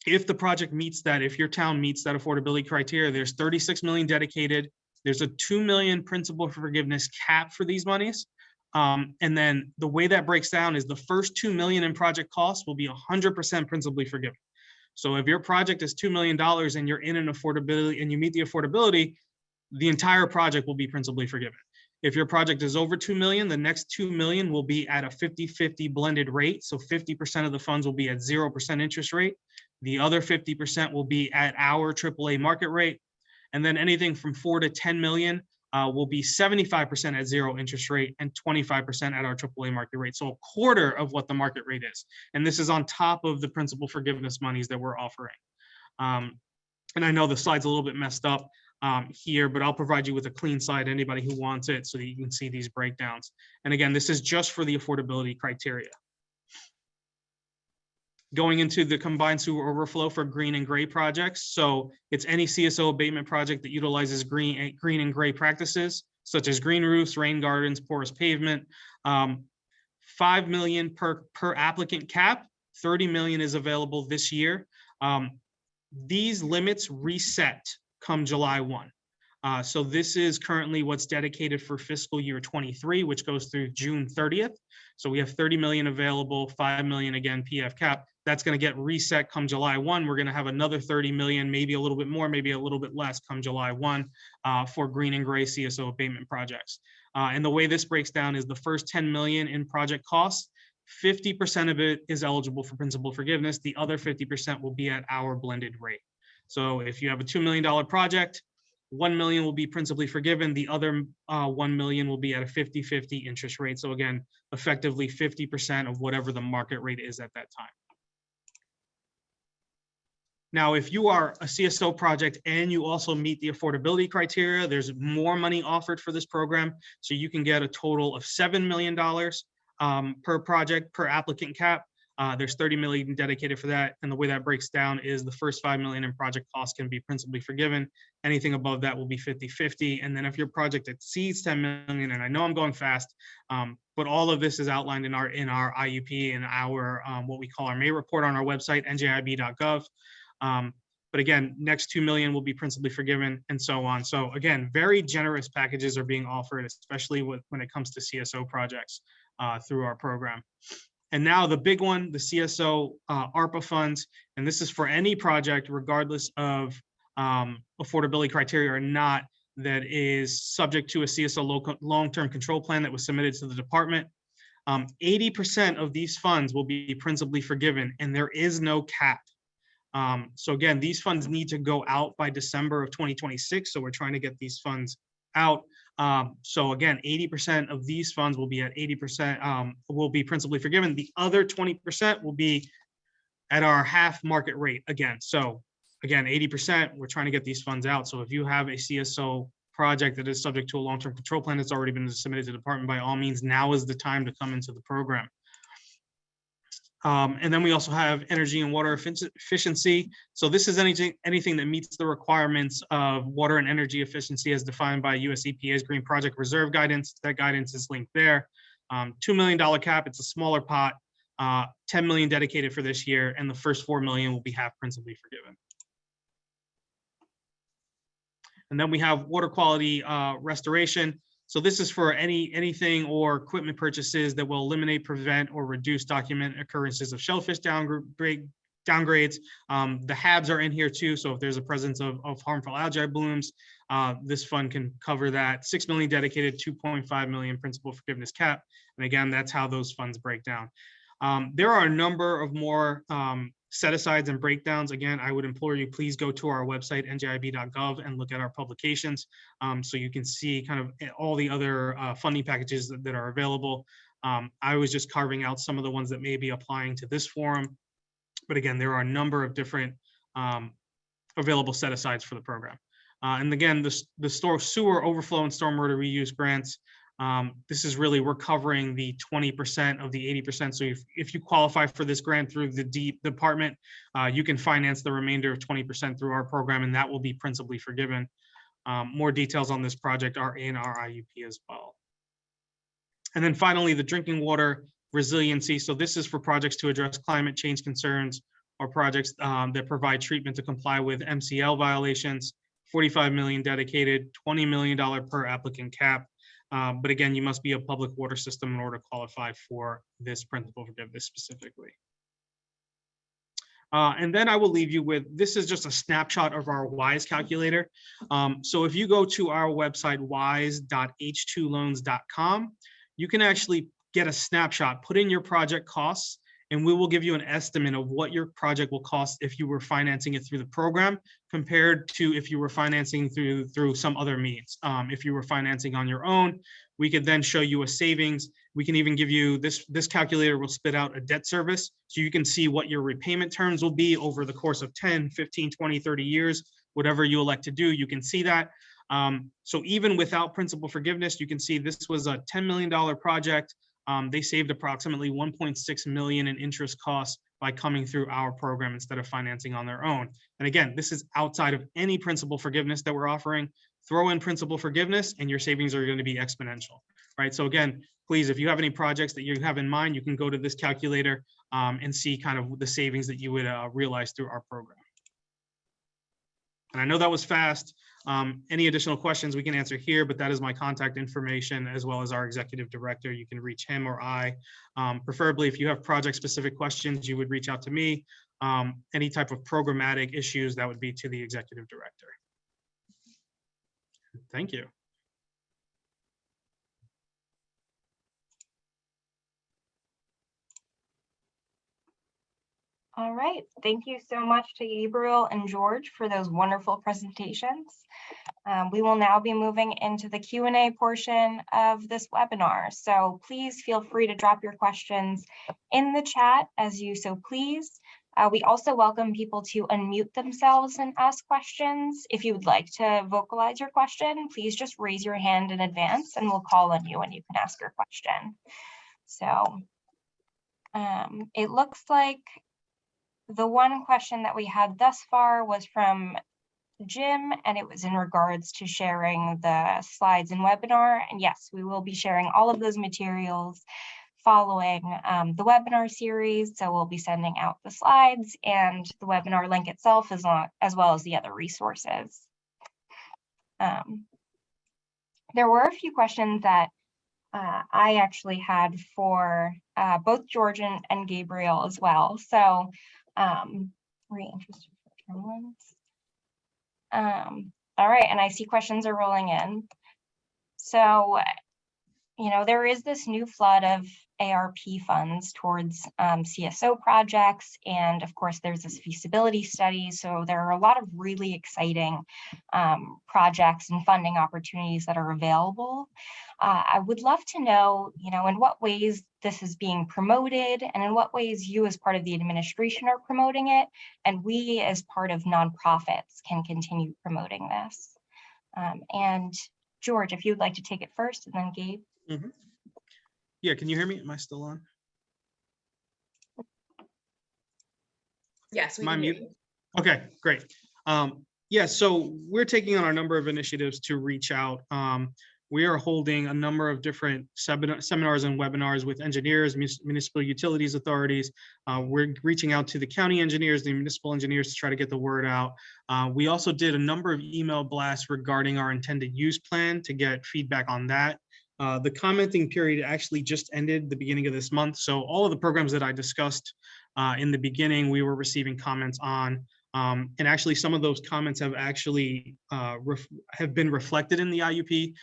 C: if the project meets that, if your town meets that affordability criteria, there's 36 million dedicated. There's a 2 million principal forgiveness cap for these monies. And then the way that breaks down is the first 2 million in project costs will be 100% principally forgiven. So if your project is $2 million and you're in an affordability and you meet the affordability, the entire project will be principally forgiven. If your project is over 2 million, the next 2 million will be at a 50-50 blended rate. So 50% of the funds will be at 0% interest rate. The other 50% will be at our AAA market rate. And then anything from 4 to 10 million will be 75% at 0 interest rate and 25% at our AAA market rate. So a quarter of what the market rate is. And this is on top of the principal forgiveness monies that we're offering. And I know the slide's a little bit messed up here, but I'll provide you with a clean slide, anybody who wants it, so that you can see these breakdowns. And again, this is just for the affordability criteria. Going into the combined sewer overflow for green and gray projects. So it's any CSO abatement project that utilizes green and gray practices, such as green roofs, rain gardens, porous pavement. 5 million per applicant cap, 30 million is available this year. These limits reset come July 1. So this is currently what's dedicated for fiscal year 23, which goes through June 30th. So we have 30 million available, 5 million again, PF cap. That's going to get reset come July 1. We're going to have another 30 million, maybe a little bit more, maybe a little bit less come July 1 for green and gray CSO abatement projects. And the way this breaks down is the first 10 million in project costs, 50% of it is eligible for principal forgiveness. The other 50% will be at our blended rate. So if you have a $2 million project, $1 million will be principally forgiven. The other $1 million will be at a 50-50 interest rate. So again, effectively 50% of whatever the market rate is at that time. Now, if you are a CSO project and you also meet the affordability criteria, there's more money offered for this program. So you can get a total of $7 million per project, per applicant cap. There's 30 million dedicated for that. And the way that breaks down is the first 5 million in project costs can be principally forgiven. Anything above that will be 50-50. And then if your project exceeds 10 million, and I know I'm going fast, but all of this is outlined in our IUP and our what we call our May report on our website, njib.gov. But again, next 2 million will be principally forgiven and so on. So again, very generous packages are being offered, especially when it comes to CSO projects through our program. And now the big one, the CSO ARPA funds, and this is for any project, regardless of affordability criteria or not, that is subject to a CSO long-term control plan that was submitted to the department. 80% of these funds will be principally forgiven, and there is no cap. So again, these funds need to go out by December of 2026. So we're trying to get these funds out. So again, 80% of these funds will be at 80%, will be principally forgiven. The other 20% will be at our half market rate again. So again, 80%, we're trying to get these funds out. So if you have a CSO project that is subject to a long-term control plan that's already been submitted to the department, by all means, now is the time to come into the program. And then we also have energy and water efficiency. So this is anything that meets the requirements of water and energy efficiency as defined by US EPA's Green Project Reserve Guidance. That guidance is linked there. $2 million cap, it's a smaller pot, 10 million dedicated for this year, and the first 4 million will be half principally forgiven. And then we have water quality restoration. So this is for anything or equipment purchases that will eliminate, prevent, or reduce document occurrences of shellfish downgrades. The HABs are in here too. So if there's a presence of harmful algae blooms, this fund can cover that. 6 million dedicated, 2.5 million principal forgiveness cap. And again, that's how those funds break down. There are a number of more set-asides and breakdowns. Again, I would implore you, please go to our website, njib.gov, and look at our publications so you can see kind of all the other funding packages that are available. I was just carving out some of the ones that may be applying to this forum. But again, there are a number of different available set-asides for the program. And again, the sewer overflow and stormwater reuse grants, this is really, we're covering the 20% of the 80%. So if you qualify for this grant through the department, you can finance the remainder of 20% through our program, and that will be principally forgiven. More details on this project are in our IUP as well. And then finally, the drinking water resiliency. So this is for projects to address climate change concerns or projects that provide treatment to comply with MCL violations. 45 million dedicated, $20 million per applicant cap. But again, you must be a public water system in order to qualify for this principal forgiveness specifically. And then I will leave you with, this is just a snapshot of our WISE calculator. So if you go to our website, wise.h2loans.com, you can actually get a snapshot, put in your project costs, and we will give you an estimate of what your project will cost if you were financing it through the program compared to if you were financing through some other means. If you were financing on your own, we could then show you a savings. We can even give you this calculator will spit out a debt service. So you can see what your repayment terms will be over the course of 10, 15, 20, 30 years, whatever you elect to do, you can see that. So even without principal forgiveness, you can see this was a $10 million project. They saved approximately 1.6 million in interest costs by coming through our program instead of financing on their own. And again, this is outside of any principal forgiveness that we're offering. Throw in principal forgiveness and your savings are going to be exponential, right? So again, please, if you have any projects that you have in mind, you can go to this calculator and see kind of the savings that you would realize through our program. And I know that was fast. Any additional questions we can answer here, but that is my contact information as well as our executive director. You can reach him or I. Preferably, if you have project-specific questions, you would reach out to me. Any type of programmatic issues, that would be to the executive director. Thank you.
D: All right, thank you so much to Gabriel and George for those wonderful presentations. We will now be moving into the Q&A portion of this webinar. So please feel free to drop your questions in the chat as you so please. We also welcome people to unmute themselves and ask questions. If you would like to vocalize your question, please just raise your hand in advance and we'll call on you and you can ask your question. So it looks like the one question that we had thus far was from Jim, and it was in regards to sharing the slides in webinar. And yes, we will be sharing all of those materials following the webinar series. So we'll be sending out the slides and the webinar link itself as well as the other resources. There were a few questions that I actually had for both George and Gabriel as well. So very interested for ones. All right, and I see questions are rolling in. So, you know, there is this new flood of ARP funds towards CSO projects, and of course there's this feasibility study. So there are a lot of really exciting projects and funding opportunities that are available. I would love to know, you know, in what ways this is being promoted and in what ways you as part of the administration are promoting it, and we as part of nonprofits can continue promoting this. And George, if you'd like to take it first, and then Gabe.
C: Mm-hmm. Yeah, can you hear me? Am I still on?
A: Yes, we
C: Am I
A: can hear
C: muted?
A: you.
C: Okay, great. Yeah, so we're taking on a number of initiatives to reach out. We are holding a number of different seminars and webinars with engineers, municipal utilities authorities. We're reaching out to the county engineers, the municipal engineers to try to get the word out. We also did a number of email blasts regarding our intended use plan to get feedback on that. The commenting period actually just ended the beginning of this month. So all of the programs that I discussed in the beginning, we were receiving comments on. And actually some of those comments have actually have been reflected in the IUP.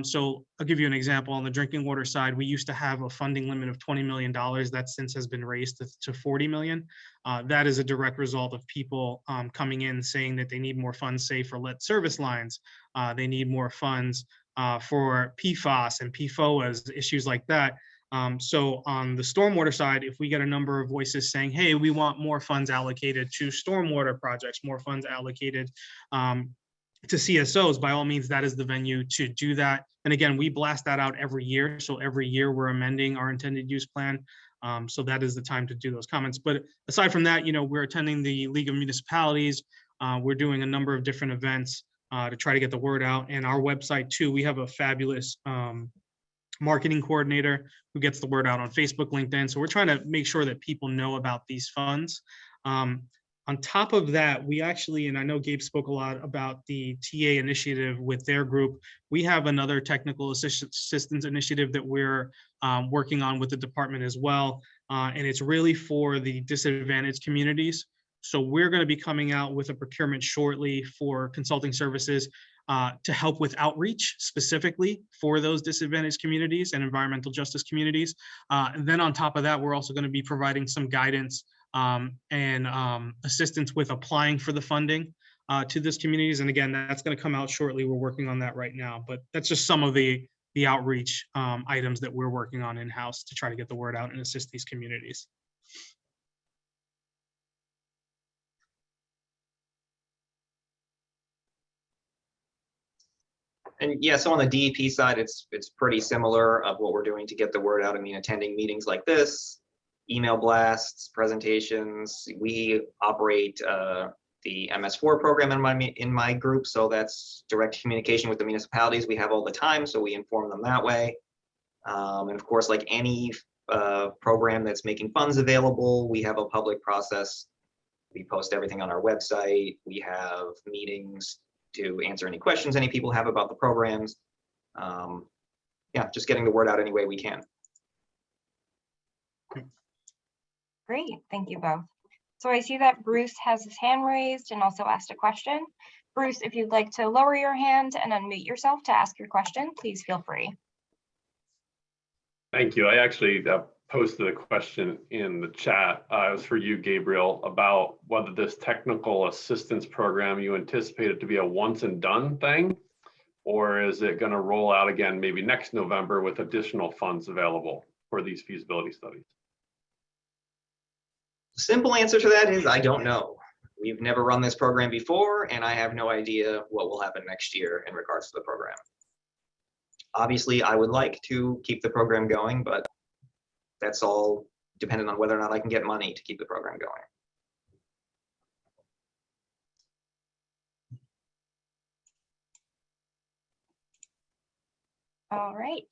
C: So I'll give you an example. On the drinking water side, we used to have a funding limit of $20 million that since has been raised to 40 million. That is a direct result of people coming in saying that they need more funds, say for lead service lines. They need more funds for PFAS and PFOAs, issues like that. So on the stormwater side, if we get a number of voices saying, hey, we want more funds allocated to stormwater projects, more funds allocated to CSOs, by all means, that is the venue to do that. And again, we blast that out every year. So every year we're amending our intended use plan. So that is the time to do those comments. But aside from that, you know, we're attending the League of Municipalities. We're doing a number of different events to try to get the word out. And our website too, we have a fabulous marketing coordinator who gets the word out on Facebook, LinkedIn. So we're trying to make sure that people know about these funds. On top of that, we actually, and I know Gabe spoke a lot about the TA initiative with their group. We have another technical assistance initiative that we're working on with the department as well. And it's really for the disadvantaged communities. So we're going to be coming out with a procurement shortly for consulting services to help with outreach specifically for those disadvantaged communities and environmental justice communities. And then on top of that, we're also going to be providing some guidance and assistance with applying for the funding to these communities. And again, that's going to come out shortly. We're working on that right now, but that's just some of the outreach items that we're working on in-house to try to get the word out and assist these communities.
B: And yeah, so on the DEP side, it's pretty similar of what we're doing to get the word out. I mean, attending meetings like this, email blasts, presentations. We operate the MS4 program in my group, so that's direct communication with the municipalities we have all the time, so we inform them that way. And of course, like any program that's making funds available, we have a public process. We post everything on our website. We have meetings to answer any questions any people have about the programs. Yeah, just getting the word out any way we can.
D: Great, thank you both. So I see that Bruce has his hand raised and also asked a question. Bruce, if you'd like to lower your hand and unmute yourself to ask your question, please feel free.
E: Thank you. I actually posted a question in the chat. It was for you, Gabriel, about whether this technical assistance program, you anticipate it to be a once and done thing, or is it going to roll out again maybe next November with additional funds available for these feasibility studies?
B: Simple answer to that is I don't know. We've never run this program before, and I have no idea what will happen next year in regards to the program. Obviously, I would like to keep the program going, but that's all dependent on whether or not I can get money to keep the program going.
D: All right.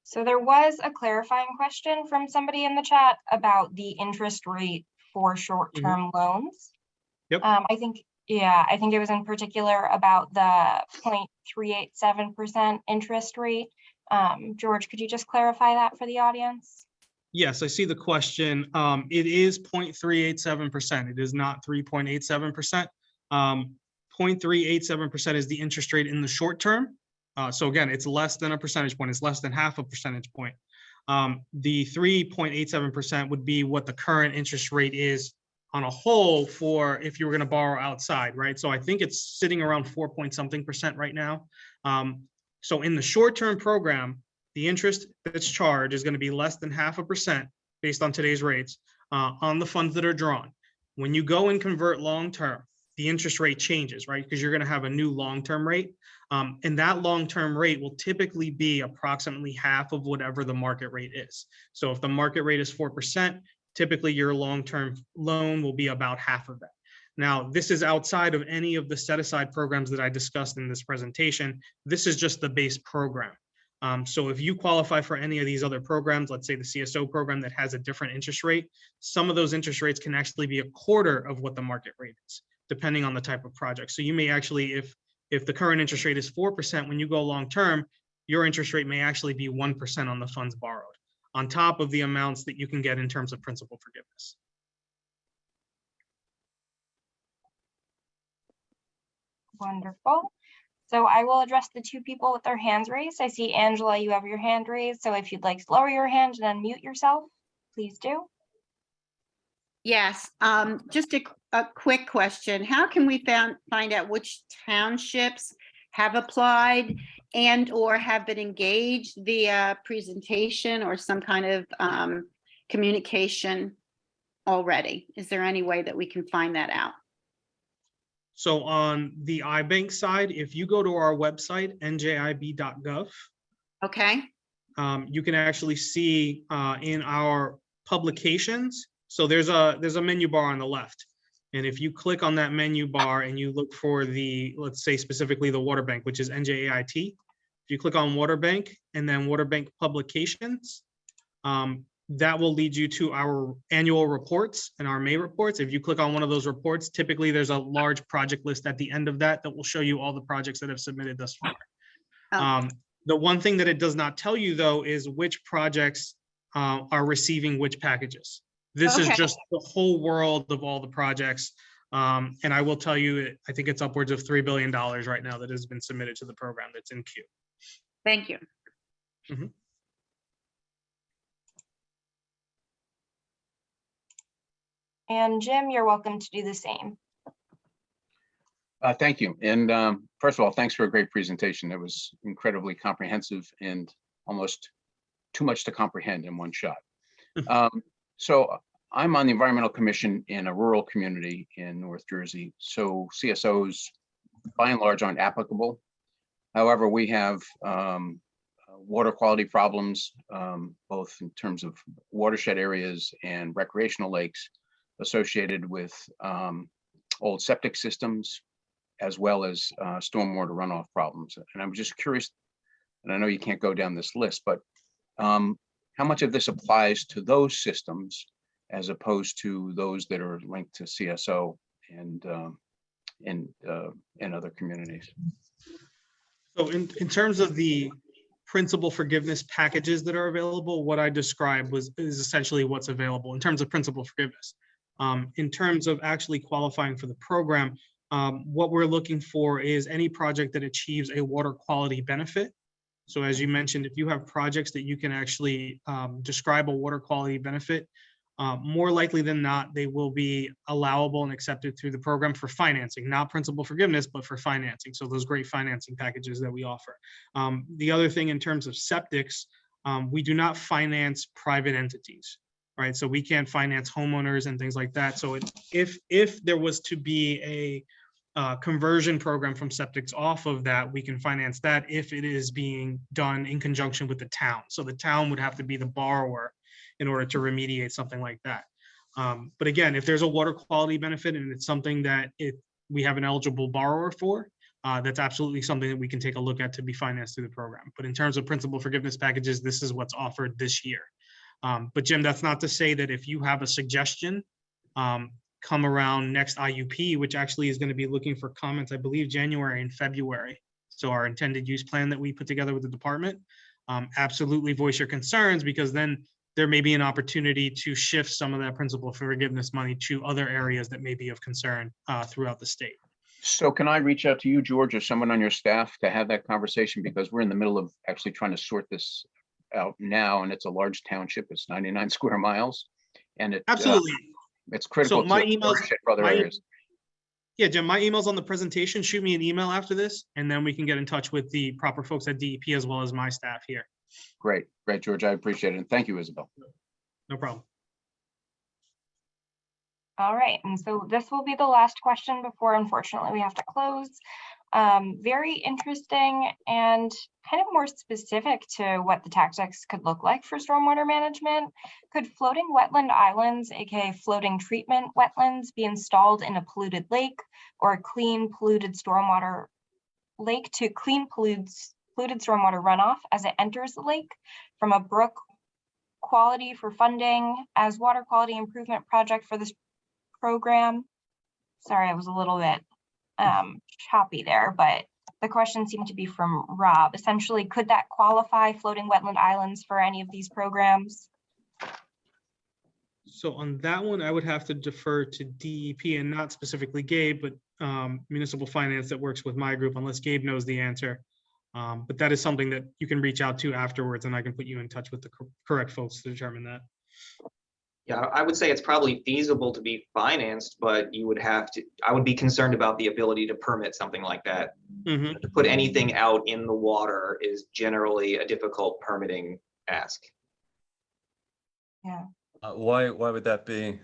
D: So there was a clarifying question from somebody in the chat about the interest rate for short-term loans.
C: Yep.
D: I think it was in particular about the 0.387% interest rate. George, could you just clarify that for the audience?
C: Yes, I see the question. It is 0.387%. It is not 3.87%. 0.387% is the interest rate in the short term. So again, it's less than a percentage point. It's less than half a percentage point. The 3.87% would be what the current interest rate is on a whole for if you were going to borrow outside, right? So I think it's sitting around 4-point-something% right now. So in the short-term program, the interest that's charged is going to be less than 0.5% based on today's rates on the funds that are drawn. When you go and convert long-term, the interest rate changes, right? Because you're going to have a new long-term rate. And that long-term rate will typically be approximately half of whatever the market rate is. So if the market rate is 4%, typically your long-term loan will be about half of that. Now, this is outside of any of the set-aside programs that I discussed in this presentation. This is just the base program. So if you qualify for any of these other programs, let's say the CSO program that has a different interest rate, some of those interest rates can actually be a quarter of what the market rate is, depending on the type of project. So you may actually, if the current interest rate is 4%, when you go long-term, your interest rate may actually be 1% on the funds borrowed, on top of the amounts that you can get in terms of principal forgiveness.
D: Wonderful. So I will address the two people with their hands raised. I see Angela, you have your hand raised. So if you'd like to lower your hand and unmute yourself, please do.
F: Yes, just a quick question. How can we find out which townships have applied and or have been engaged via presentation or some kind of communication already? Is there any way that we can find that out?
C: So on the iBank side, if you go to our website, njib.gov,
F: Okay,
C: you can actually see in our publications. So there's a menu bar on the left. And if you click on that menu bar and you look for the, let's say specifically the water bank, which is NJAIT, if you click on water bank and then water bank publications, that will lead you to our annual reports and our May reports. If you click on one of those reports, typically there's a large project list at the end of that will show you all the projects that have submitted thus far.
F: Oh.
C: The one thing that it does not tell you though is which projects are receiving which packages. This is
F: Okay.
C: just the whole world of all the projects. And I will tell you, I think it's upwards of $3 billion right now that has been submitted to the program that's in queue.
F: thank you.
C: Mhm.
D: And Jim, you're welcome to do the same.
G: Thank you. And first of all, thanks for a great presentation. It was incredibly comprehensive and almost too much to comprehend in one shot. So I'm on the Environmental Commission in a rural community in North Jersey. So CSOs by and large aren't applicable. However, we have water quality problems, both in terms of watershed areas and recreational lakes associated with old septic systems, as well as stormwater runoff problems. And I'm just curious, and I know you can't go down this list, but how much of this applies to those systems as opposed to those that are linked to CSO and in other communities?
C: So in terms of the principal forgiveness packages that are available, what I described is essentially what's available in terms of principal forgiveness. In terms of actually qualifying for the program, what we're looking for is any project that achieves a water quality benefit So as you mentioned, if you have projects that you can actually describe a water quality benefit, more likely than not, they will be allowable and accepted through the program for financing, not principal forgiveness, but for financing. So those great financing packages that we offer. The other thing in terms of septics, we do not finance private entities, right? So we can't finance homeowners and things like that. So if there was to be a conversion program from septics off of that, we can finance that if it is being done in conjunction with the town. So the town would have to be the borrower in order to remediate something like that. But again, if there's a water quality benefit and it's something that we have an eligible borrower for, that's absolutely something that we can take a look at to be financed through the program. But in terms of principal forgiveness packages, this is what's offered this year. But Jim, that's not to say that if you have a suggestion, come around next IUP, which actually is going to be looking for comments, I believe, January and February. So our intended use plan that we put together with the department, absolutely voice your concerns, because then there may be an opportunity to shift some of that principal forgiveness money to other areas that may be of concern throughout the state.
G: So can I reach out to you, George, or someone on your staff to have that conversation? Because we're in the middle of actually trying to sort this out now, and it's a large township. It's 99 square miles. And it
C: Absolutely.
G: It's critical
C: So my
G: to
C: emails,
G: for other areas.
C: Yeah, Jim, my email's on the presentation. Shoot me an email after this, and then we can get in touch with the proper folks at DEP as well as my staff here.
G: Great, George. I appreciate it. And thank you, Isabel.
C: No problem.
D: All right, and so this will be the last question before, unfortunately, we have to close. Very interesting and kind of more specific to what the tactics could look like for stormwater management. Could floating wetland islands, aka floating treatment wetlands, be installed in a polluted lake or a clean polluted stormwater lake to clean polluted stormwater runoff as it enters the lake from a brook quality for funding as water quality improvement project for this program? Sorry, I was a little bit choppy there, but the question seemed to be from Rob. Essentially, could that qualify floating wetland islands for any of these programs?
C: So on that one, I would have to defer to DEP and not specifically Gabe, but municipal finance that works with my group, unless Gabe knows the answer. But that is something that you can reach out to afterwards, and I can put you in touch with the correct folks to determine that.
B: Yeah, I would say it's probably feasible to be financed, but I would be concerned about the ability to permit something like that.
C: Mm-hmm.
B: To put anything out in the water is generally a difficult permitting ask.
D: Yeah.
H: Why would that be?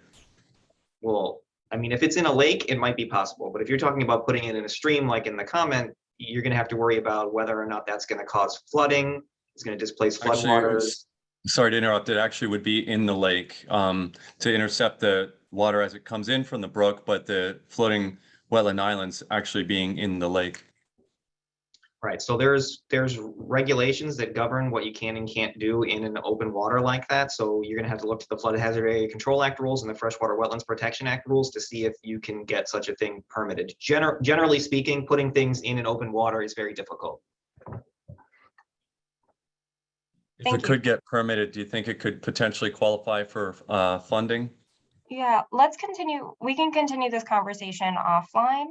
B: Well, I mean, if it's in a lake, it might be possible, but if you're talking about putting it in a stream, like in the comment, you're going to have to worry about whether or not that's going to cause flooding. It's going to displace floodwaters.
H: Sorry to interrupt. It actually would be in the lake to intercept the water as it comes in from the brook, but the floating wetland islands actually being in the lake.
B: Right. So there's regulations that govern what you can and can't do in an open water like that. So you're going to have to look to the Flood Hazard Area Control Act rules and the Freshwater Wetlands Protection Act rules to see if you can get such a thing permitted. Generally speaking, putting things in an open water is very difficult.
H: If it could get permitted, do you think it could potentially qualify for funding?
D: Yeah, let's continue. We can continue this conversation offline,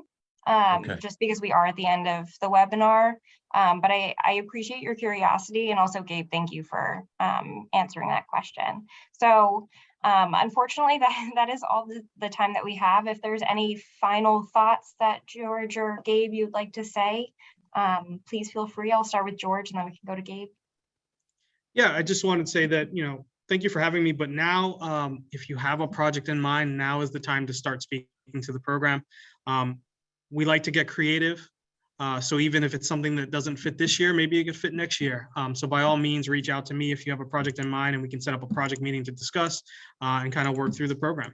H: Okay.
D: just because we are at the end of the webinar. But I appreciate your curiosity, and also Gabe, thank you for answering that question. So unfortunately, that is all the time that we have. If there's any final thoughts that George or Gabe you'd like to say, please feel free. I'll start with George and then we can go to Gabe.
C: Yeah, I just wanted to say that, thank you for having me. But now, if you have a project in mind, now is the time to start speaking to the program. We like to get creative. So even if it's something that doesn't fit this year, maybe it could fit next year. So by all means, reach out to me if you have a project in mind, and we can set up a project meeting to discuss and kind of work through the program.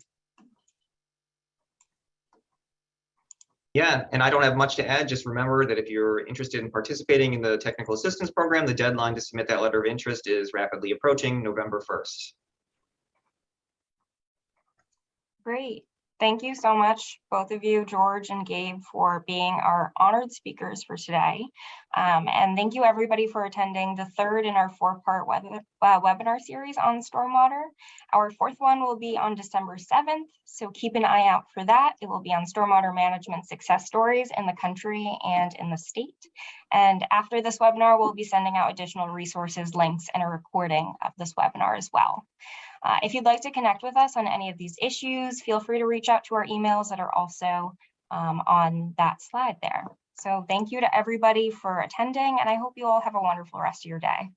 B: Yeah, and I don't have much to add. Just remember that if you're interested in participating in the technical assistance program, the deadline to submit that letter of interest is rapidly approaching, November 1st.
D: Great. Thank you so much, both of you, George and Gabe, for being our honored speakers for today. And thank you everybody for attending the third in our 4-part webinar series on stormwater. Our fourth one will be on December 7th, so keep an eye out for that. It will be on stormwater management success stories in the country and in the state. And after this webinar, we'll be sending out additional resources, links, and a recording of this webinar as well. If you'd like to connect with us on any of these issues, feel free to reach out to our emails that are also on that slide there. So thank you to everybody for attending, and I hope you all have a wonderful rest of your day.